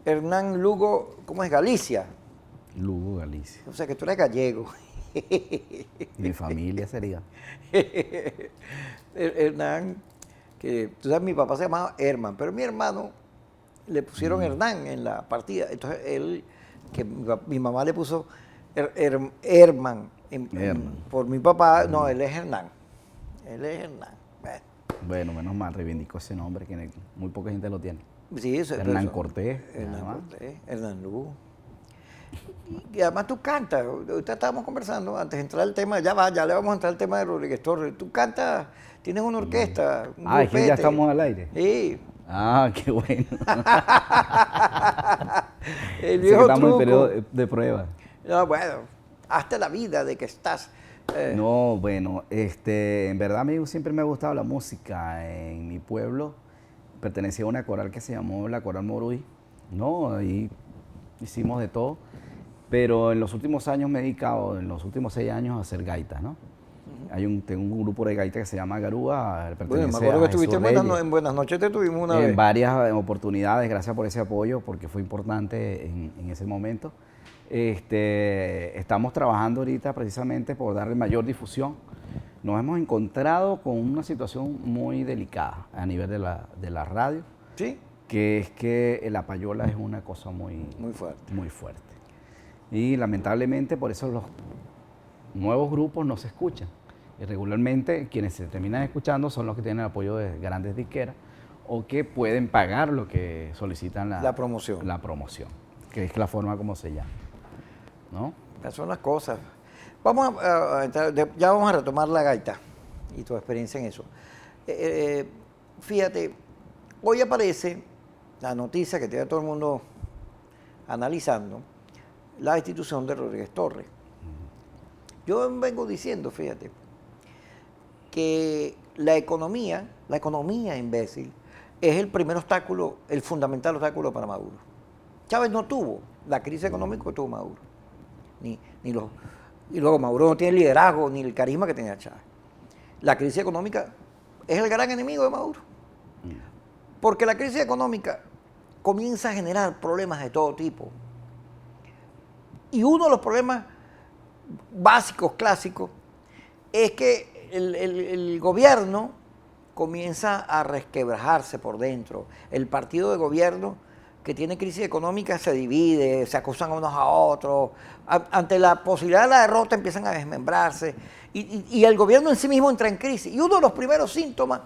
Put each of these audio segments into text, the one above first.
Hernán Lugo, ¿cómo es? Galicia. Lugo, Galicia. O sea que tú eres gallego. Y mi familia sería. Hernán, que tú sabes, mi papá se llamaba Herman, pero mi hermano le pusieron Hernán en la partida. Entonces él, que mi mamá le puso Herman Herman. por mi papá, no, él es Hernán. Él es Hernán. Bueno, Bueno, menos mal, reivindicó ese nombre que muy poca gente lo tiene. sí, eso es Hernán Cortés. Hernán nada más. Cortés, Hernán Lugo. Y además tú cantas, ahorita estábamos conversando, antes de entrar al tema, ya le vamos a entrar al tema de Rodríguez Torres. Tú cantas, tienes una orquesta, un Ah, es que ya grupete. estamos al aire. Sí. Ah, qué bueno. El Sé que viejo estamos en truco. periodo de prueba. No, bueno, hasta la vida de que estás. No, bueno, en verdad a mí siempre me ha gustado la música. En mi pueblo pertenecía a una coral que se llamó la Coral Moruy, ¿no? Ahí hicimos de todo, pero en los últimos años me he dedicado, en los últimos 6 años, a hacer gaitas, ¿no? Tengo un grupo de gaitas que se llama Garúa, Bueno, me pertenece acuerdo a que Jesús estuviste Reyes. en Buenas noches, te tuvimos una En vez. varias oportunidades, gracias por ese apoyo, porque fue importante en ese momento. Estamos trabajando ahorita precisamente por darle mayor difusión. Nos hemos encontrado con una situación muy delicada a nivel de la radio, Sí, que es que la payola es una cosa muy fuerte. muy fuerte. Y lamentablemente por eso los nuevos grupos no se escuchan. Y regularmente quienes se terminan escuchando son los que tienen el apoyo de grandes disqueras o que pueden pagar lo que solicitan La promoción. la promoción, que es la forma como se llama, ¿no? Esas son las cosas. Vamos a entrar, ya vamos a retomar la gaita y tu experiencia en eso. Fíjate, hoy aparece la noticia que tiene todo el mundo analizando, la destitución de Rodríguez Torres. Yo vengo diciendo, fíjate, que la economía imbécil, es el primer obstáculo, el fundamental obstáculo para Maduro. Chávez no tuvo la crisis económica que tuvo Maduro. Y luego Maduro no tiene el liderazgo ni el carisma que tenía Chávez. La crisis económica es el gran enemigo de Maduro. Porque la crisis económica comienza a generar problemas de todo tipo. Y uno de los problemas básicos, clásicos, es que el gobierno comienza a resquebrajarse por dentro. El partido de gobierno que tiene crisis económica se divide, se acusan unos a otros. Ante la posibilidad de la derrota empiezan a desmembrarse. Y el gobierno en sí mismo entra en crisis. Y uno de los primeros síntomas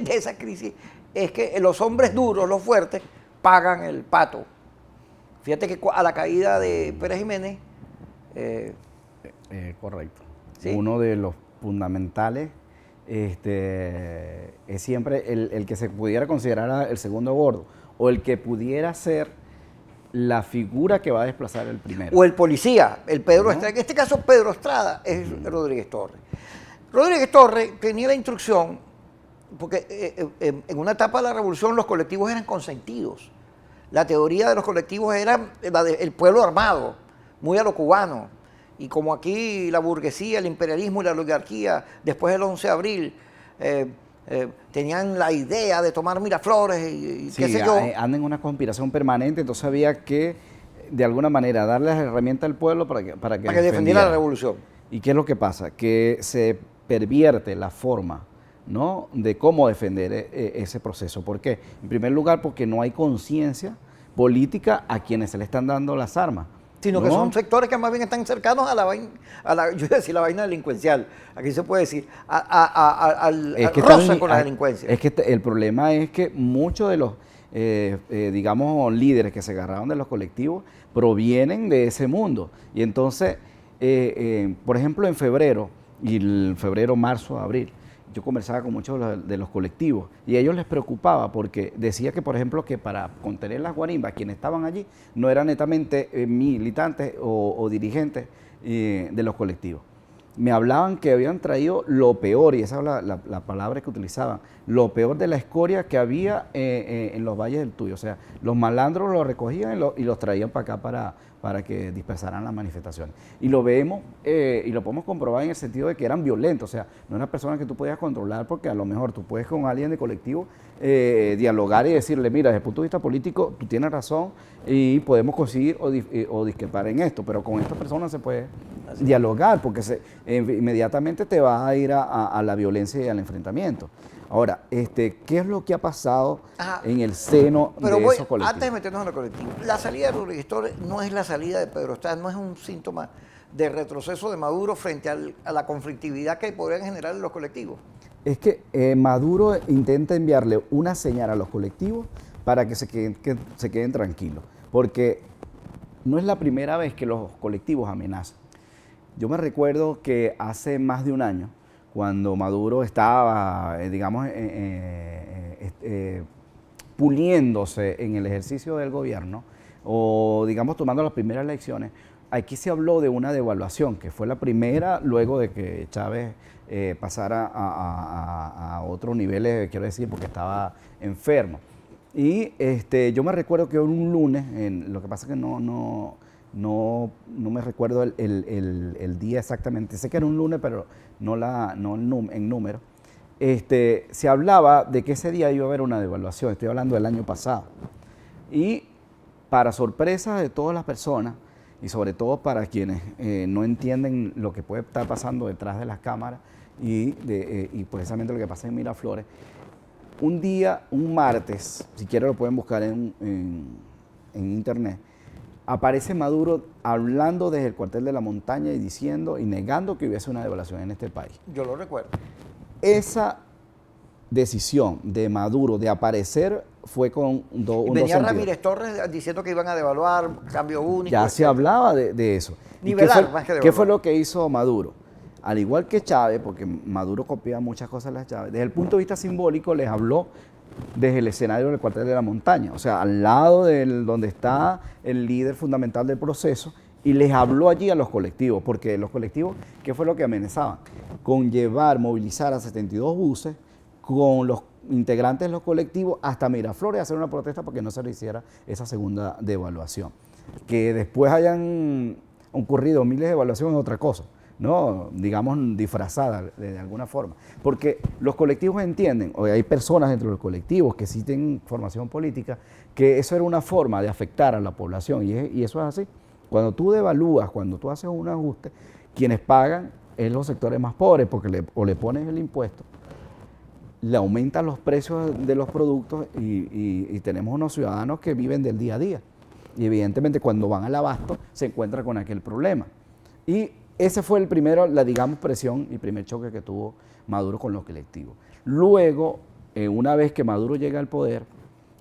de esa crisis es que los hombres duros, los fuertes, pagan el pato. Fíjate que a la caída de Pérez Jiménez, Correcto. ¿sí? Uno de los fundamentales es siempre el que se pudiera considerar el segundo gordo o el que pudiera ser la figura que va a desplazar el primero. O el policía, el Pedro Estrada. En este caso, Pedro Estrada es Rodríguez Torres. Rodríguez Torres tenía la instrucción, porque en una etapa de la revolución los colectivos eran consentidos. La teoría de los colectivos era el pueblo armado, muy a lo cubano. Y como aquí la burguesía, el imperialismo y la oligarquía, después del 11 de abril, tenían la idea de tomar Miraflores y Sí, qué sé yo. andan en una conspiración permanente, entonces había que, de alguna manera, darle las herramientas al pueblo para que Defendiera la revolución. ¿Y qué es lo que pasa? Que se pervierte la forma, ¿no?, de cómo defender ese proceso. ¿Por qué? En primer lugar, porque no hay conciencia política a quienes se le están dando las armas. Sino que son sectores que más bien están cercanos a la vaina, yo iba a decir la vaina delincuencial, aquí se puede decir, al roce con la delincuencia. Es que el problema es que muchos de los, digamos, líderes que se agarraron de los colectivos provienen de ese mundo. Y entonces, por ejemplo, en febrero, marzo, abril, yo conversaba con muchos de los colectivos y a ellos les preocupaba porque decía que, por ejemplo, que para contener las guarimbas, quienes estaban allí no eran netamente militantes o dirigentes de los colectivos. me hablaban que habían traído lo peor, y esa es la palabra que utilizaban, lo peor de la escoria que había en los valles del Tuy. O sea, los malandros lo recogían y los traían para acá para que dispersaran las manifestaciones. Y lo vemos y lo podemos comprobar en el sentido de que eran violentos. O sea, no eran personas que tú podías controlar, porque a lo mejor tú puedes con alguien de colectivo dialogar y decirle, mira, desde el punto de vista político tú tienes razón y podemos conseguir o discrepar en esto, pero con estas personas se puede dialogar, porque inmediatamente te va a ir a la violencia y al enfrentamiento. Ahora, ¿qué es lo que ha pasado en el seno de esos colectivos? Antes de meternos en los colectivos, la salida de los registores no es la salida de Pedro Estrada, no es un síntoma de retroceso de Maduro frente a la conflictividad que podrían generar en los colectivos. Es que Maduro intenta enviarle una señal a los colectivos para que se queden tranquilos, porque no es la primera vez que los colectivos amenazan. Yo me recuerdo que hace más de un año, cuando Maduro estaba, digamos, puliéndose en el ejercicio del gobierno, o digamos tomando las primeras elecciones, aquí se habló de una devaluación, que fue la primera luego de que Chávez pasara a otros niveles, quiero decir, porque estaba enfermo. Y yo me recuerdo que un lunes, lo que pasa es que no me recuerdo el día exactamente, sé que era un lunes, pero no en número, se hablaba de que ese día iba a haber una devaluación, estoy hablando del año pasado. Y para sorpresa de todas las personas, y sobre todo para quienes no entienden lo que puede estar pasando detrás de las cámaras y precisamente lo que pasa en Miraflores, un día, un martes, si quieren lo pueden buscar en internet, aparece Maduro hablando desde el cuartel de la montaña y diciendo y negando que hubiese una devaluación en este país. Yo lo recuerdo. Esa decisión de Maduro de aparecer fue con venía Ramírez Torres diciendo que iban a devaluar, cambio único. Ya se hablaba de eso. Nivelar, más que devaluar. ¿Qué fue lo que hizo Maduro? Al igual que Chávez, porque Maduro copia muchas cosas de las Chávez, desde el punto de vista simbólico les habló desde el escenario del cuartel de la montaña, o sea, al lado donde está el líder fundamental del proceso, y les habló allí a los colectivos, porque los colectivos, ¿qué fue lo que amenazaban? Con movilizar a 72 buses con los integrantes de los colectivos hasta Miraflores a hacer una protesta para que no se le hiciera esa segunda devaluación. Que después hayan ocurrido miles de devaluaciones es otra cosa, ¿no? Digamos disfrazada de alguna forma. Porque los colectivos entienden, o hay personas dentro de los colectivos que sí tienen formación política, que eso era una forma de afectar a la población, y eso es así. Cuando tú devalúas, cuando tú haces un ajuste, quienes pagan es los sectores más pobres, porque le pones el impuesto, le aumentan los precios de los productos y tenemos unos ciudadanos que viven del día a día. Y evidentemente cuando van al abasto se encuentran con aquel problema. Y ese fue digamos, presión y primer choque que tuvo Maduro con los colectivos. Luego, una vez que Maduro llega al poder,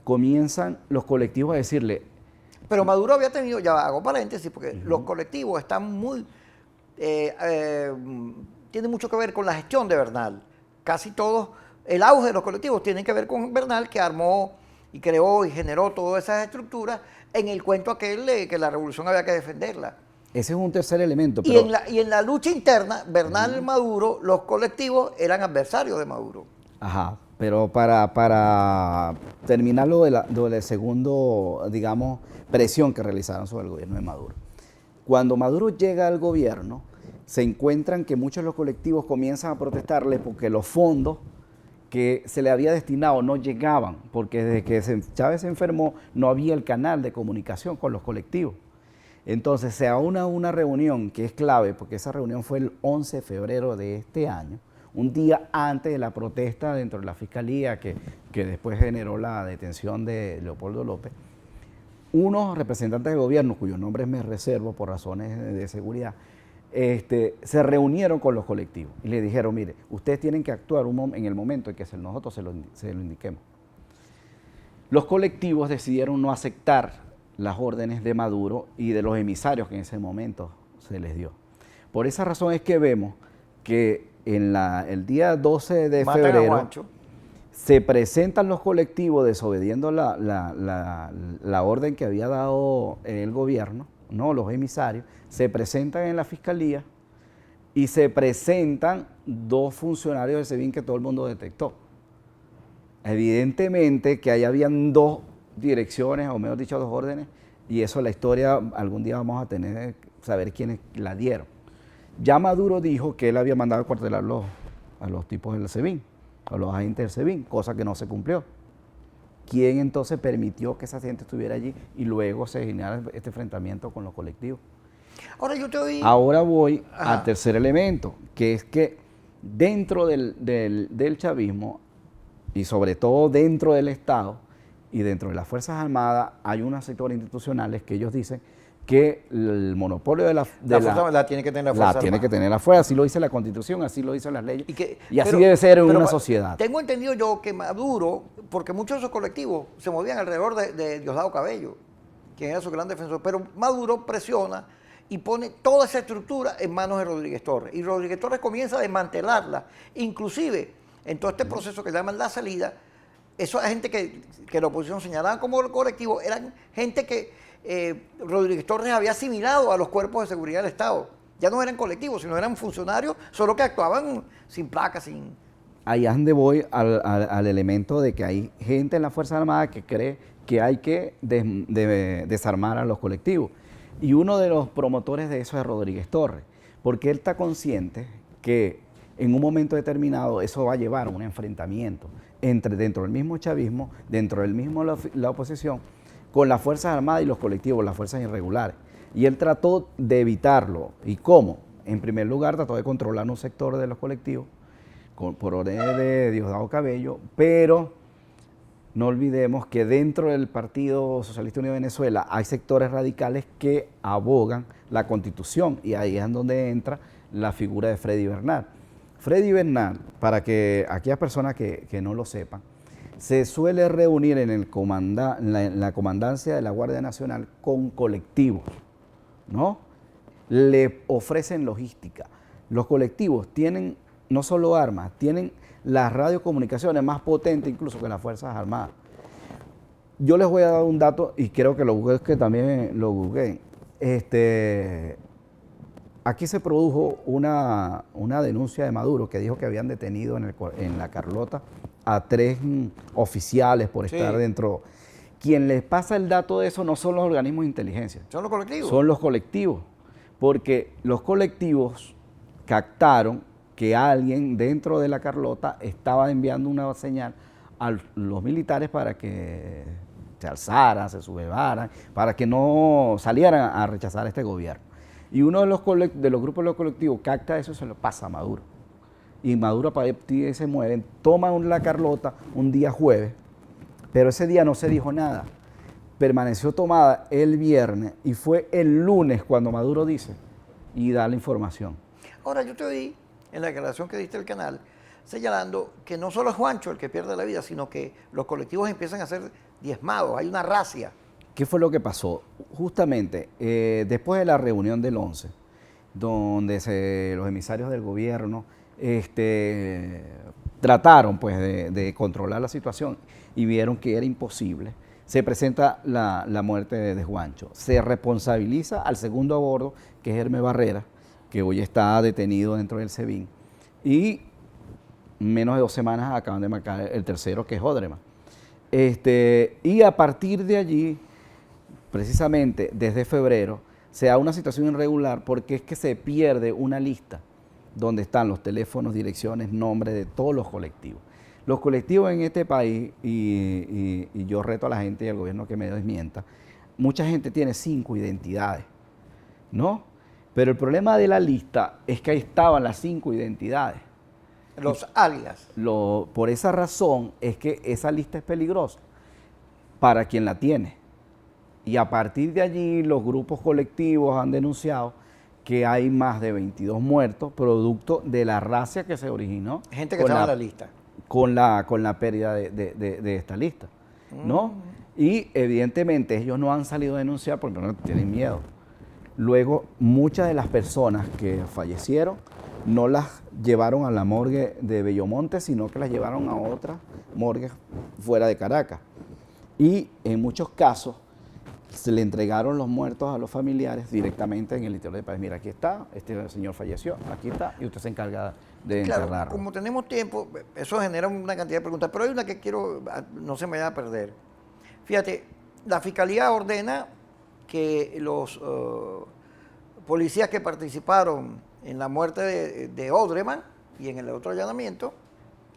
comienzan los colectivos a decirle... Pero Maduro había tenido, ya hago paréntesis, porque los colectivos están tienen mucho que ver con la gestión de Bernal. Casi todos, el auge de los colectivos tiene que ver con Bernal, que armó y creó y generó todas esas estructuras en el cuento aquel de que la revolución había que defenderla. Ese es un tercer elemento. Pero... Y en la lucha interna, Bernal y Maduro, los colectivos eran adversarios de Maduro. Ajá, pero para terminar lo de la segundo, digamos, presión que realizaron sobre el gobierno de Maduro. Cuando Maduro llega al gobierno, se encuentran que muchos de los colectivos comienzan a protestarle porque los fondos que se le había destinado no llegaban, porque desde que Chávez se enfermó no había el canal de comunicación con los colectivos. Entonces se aúna una reunión que es clave, porque esa reunión fue el 11 de febrero de este año, un día antes de la protesta dentro de la Fiscalía que después generó la detención de Leopoldo López. Unos representantes del gobierno, cuyos nombres me reservo por razones de seguridad, se reunieron con los colectivos y le dijeron, mire, ustedes tienen que actuar en el momento en que nosotros se lo indiquemos. Los colectivos decidieron no aceptar las órdenes de Maduro y de los emisarios que en ese momento se les dio. Por esa razón es que vemos que el día 12 de febrero se presentan los colectivos desobediendo la orden que había dado el gobierno, ¿no? Los emisarios, se presentan en la Fiscalía y se presentan dos funcionarios del SEBIN que todo el mundo detectó. Evidentemente que ahí habían dos direcciones, o mejor dicho, dos órdenes, y eso la historia algún día vamos a tener que saber quiénes la dieron. Ya Maduro dijo que él había mandado a cuartelar a los tipos del SEBIN, a los agentes del SEBIN, cosa que no se cumplió. ¿Quién entonces permitió que esa gente estuviera allí y luego se generara este enfrentamiento con los colectivos? Ahora voy al tercer elemento, que es que dentro del chavismo, y sobre todo dentro del Estado y dentro de las Fuerzas Armadas, hay unos sectores institucionales que ellos dicen que el monopolio de la fuerza la tiene que tener la Fuerza Armada. Tiene que tener la fuerza, así lo dice la Constitución, así lo dicen las leyes, y así pero, debe ser en una sociedad. Tengo entendido yo que Maduro, porque muchos de esos colectivos se movían alrededor de Diosdado Cabello, quien era su gran defensor, pero Maduro presiona y pone toda esa estructura en manos de Rodríguez Torres, y Rodríguez Torres comienza a desmantelarla, inclusive en todo este proceso que llaman la salida. Esa gente que la oposición señalaba como colectivo eran gente que Rodríguez Torres había asimilado a los cuerpos de seguridad del Estado. Ya no eran colectivos, sino eran funcionarios, solo que actuaban sin placa, sin... Ahí es donde voy al elemento de que hay gente en la Fuerza Armada que cree que hay que desarmar a los colectivos. Y uno de los promotores de eso es Rodríguez Torres, porque él está consciente que en un momento determinado eso va a llevar a un enfrentamiento dentro del mismo chavismo, dentro del mismo la oposición, con las Fuerzas Armadas y los colectivos, las fuerzas irregulares. Y él trató de evitarlo. ¿Y cómo? En primer lugar, trató de controlar un sector de los colectivos por orden de Diosdado Cabello, pero no olvidemos que dentro del Partido Socialista Unido de Venezuela hay sectores radicales que abogan la Constitución, y ahí es donde entra la figura de Freddy Bernal. Freddy Bernal, para que aquellas personas que no lo sepan, se suele reunir en la comandancia de la Guardia Nacional con colectivos, ¿no? Le ofrecen logística. Los colectivos tienen no solo armas, tienen las radiocomunicaciones más potentes incluso que las Fuerzas Armadas. Yo les voy a dar un dato, y creo que que también lo googleen. Aquí se produjo una denuncia de Maduro que dijo que habían detenido en la Carlota a 3 oficiales por estar dentro. Quien les pasa el dato de eso no son los organismos de inteligencia. ¿Son los colectivos? Son los colectivos, porque los colectivos captaron que alguien dentro de la Carlota estaba enviando una señal a los militares para que se alzaran, se sublevaran, para que no salieran a rechazar a este gobierno. Y uno de los grupos de los colectivos capta eso y se lo pasa a Maduro. Y Maduro a partir de se mueven, toman la Carlota un día jueves, pero ese día no se dijo nada. Permaneció tomada el viernes y fue el lunes cuando Maduro dice y da la información. Ahora, yo te oí en la declaración que diste al canal señalando que no solo es Juancho el que pierde la vida, sino que los colectivos empiezan a ser diezmados, hay una racia. ¿Qué fue lo que pasó? Justamente después de la reunión del 11, donde los emisarios del gobierno trataron pues, de controlar la situación y vieron que era imposible, se presenta la muerte de Juancho. Se responsabiliza al segundo a bordo, que es Hermes Barrera, que hoy está detenido dentro del SEBIN, y menos de 2 semanas acaban de marcar el tercero, que es Odrema. Y a partir de allí, precisamente desde febrero, se da una situación irregular porque es que se pierde una lista donde están los teléfonos, direcciones, nombres de todos los colectivos. Los colectivos en este país, y yo reto a la gente y al gobierno que me desmienta, mucha gente tiene 5 identidades, ¿no? Pero el problema de la lista es que ahí estaban las 5 identidades. Los alias. Por esa razón es que esa lista es peligrosa para quien la tiene. Y a partir de allí los grupos colectivos han denunciado que hay más de 22 muertos producto de la racia que se originó. Gente que estaba en la lista. Con la pérdida de esta lista, ¿no? Y evidentemente ellos no han salido a denunciar porque no tienen miedo. Luego, muchas de las personas que fallecieron no las llevaron a la morgue de Bellomonte, sino que las llevaron a otra morgue fuera de Caracas. Y en muchos casos se le entregaron los muertos a los familiares directamente en el interior del país. Mira, aquí está, este señor falleció, aquí está, y usted se encarga de Claro, enterrarlo. como tenemos tiempo, eso genera una cantidad de preguntas, pero hay una que quiero, no se me vaya a perder. Fíjate, la Fiscalía ordena que los policías que participaron en la muerte de Odreman y en el otro allanamiento,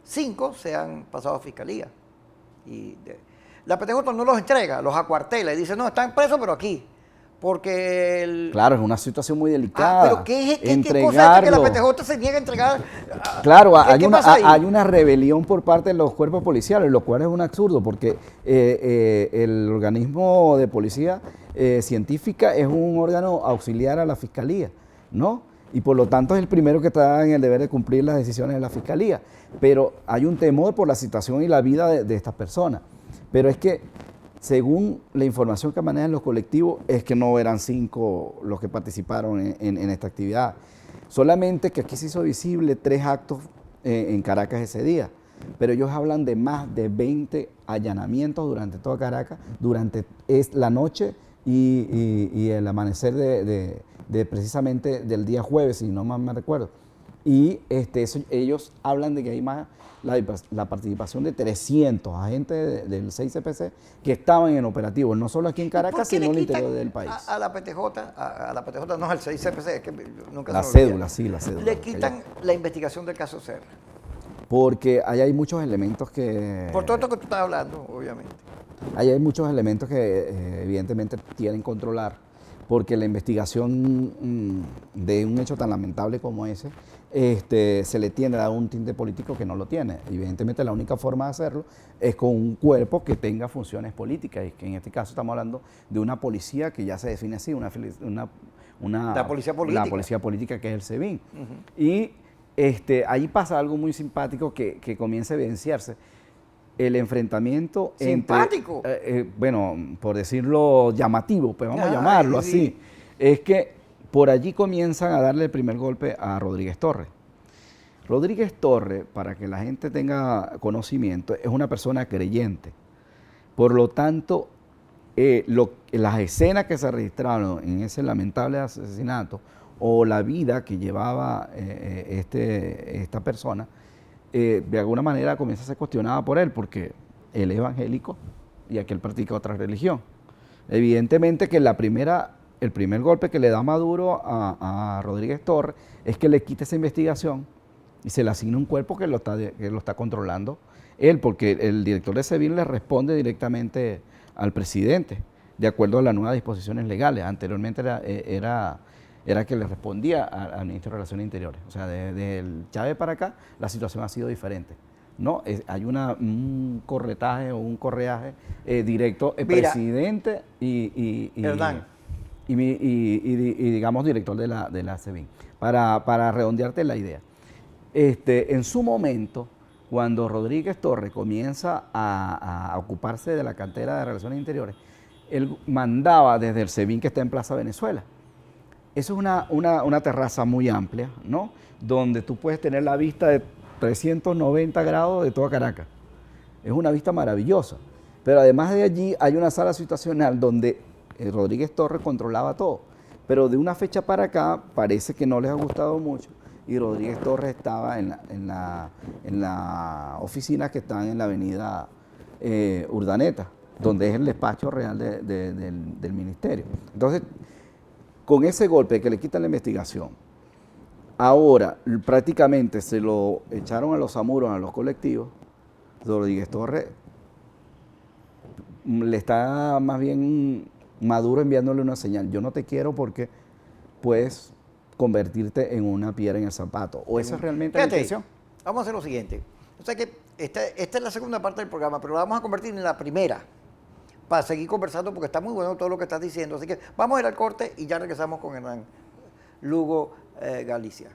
5 se han pasado a Fiscalía. La PTJ no los entrega, los acuartela y dice, no, están presos, pero aquí. Porque Claro, es una situación muy delicada. pero ¿qué cosa es que la PTJ se niega a entregar? Claro, ¿Qué pasa ahí? hay una rebelión por parte de los cuerpos policiales, lo cual es un absurdo, porque el organismo de policía científica es un órgano auxiliar a la fiscalía, ¿no? Y por lo tanto es el primero que está en el deber de cumplir las decisiones de la fiscalía. Pero hay un temor por la situación y la vida de estas personas. Pero es que, según la información que manejan los colectivos, es que no eran 5 los que participaron en esta actividad. Solamente que aquí se hizo visible 3 actos en Caracas ese día. Pero ellos hablan de más de 20 allanamientos durante toda Caracas, durante la noche y el amanecer de precisamente del día jueves, si no mal me recuerdo. Y ellos hablan de que hay más la participación de 300 agentes del 6CPC que estaban en operativo, no solo aquí en Caracas, sino en el interior del país. A la PTJ, a la PTJ, no, al 6CPC, es que nunca La se me olvida. cédula, sí, la cédula. Le quitan la investigación del caso Serra. Porque ahí hay muchos elementos que... Por todo esto que tú estás hablando, obviamente. Ahí hay muchos elementos que evidentemente quieren controlar, porque la investigación de un hecho tan lamentable como ese, se le tiende a dar un tinte político que no lo tiene. Evidentemente la única forma de hacerlo es con un cuerpo que tenga funciones políticas, y que en este caso estamos hablando de una policía que ya se define así, La policía política. La policía política, que es el SEBIN. Y ahí pasa algo muy simpático que comienza a evidenciarse. El enfrentamiento ¿Simpático? bueno, por decirlo llamativo, pues vamos a llamarlo sí. así, es que por allí comienzan a darle el primer golpe a Rodríguez Torres. Rodríguez Torres, para que la gente tenga conocimiento, es una persona creyente. Por lo tanto, las escenas que se registraron en ese lamentable asesinato o la vida que llevaba esta persona, de alguna manera comienza a ser cuestionada por él, porque él es evangélico y aquel practica otra religión. Evidentemente que el primer golpe que le da Maduro a Rodríguez Torres es que le quite esa investigación y se le asigna un cuerpo que lo está controlando él, porque el director de SEBIN le responde directamente al presidente, de acuerdo a las nuevas disposiciones legales. Anteriormente era que le respondía al ministro de Relaciones Interiores. O sea, desde el Chávez para acá, la situación ha sido diferente. ¿No? Hay un corretaje o un correaje directo, presidente y digamos director de la SEBIN. Para redondearte la idea. En su momento, cuando Rodríguez Torres comienza a ocuparse de la cartera de Relaciones Interiores, él mandaba desde el SEBIN, que está en Plaza Venezuela. Eso es una terraza muy amplia, ¿no? Donde tú puedes tener la vista de 390 grados de toda Caracas. Es una vista maravillosa. Pero además de allí hay una sala situacional donde Rodríguez Torres controlaba todo. Pero de una fecha para acá parece que no les ha gustado mucho y Rodríguez Torres estaba en la oficina que están en la avenida Urdaneta, donde es el despacho real del ministerio. Entonces, con ese golpe que le quitan la investigación, ahora prácticamente se lo echaron a los amuros, a los colectivos. Rodríguez Torres le está más bien Maduro enviándole una señal: yo no te quiero porque puedes convertirte en una piedra en el zapato. ¿O esa es realmente la intención? Vamos a hacer lo siguiente. O sea que esta es la segunda parte del programa, pero la vamos a convertir en la primera, para seguir conversando, porque está muy bueno todo lo que estás diciendo. Así que vamos a ir al corte y ya regresamos con Hernán Lugo Galicia.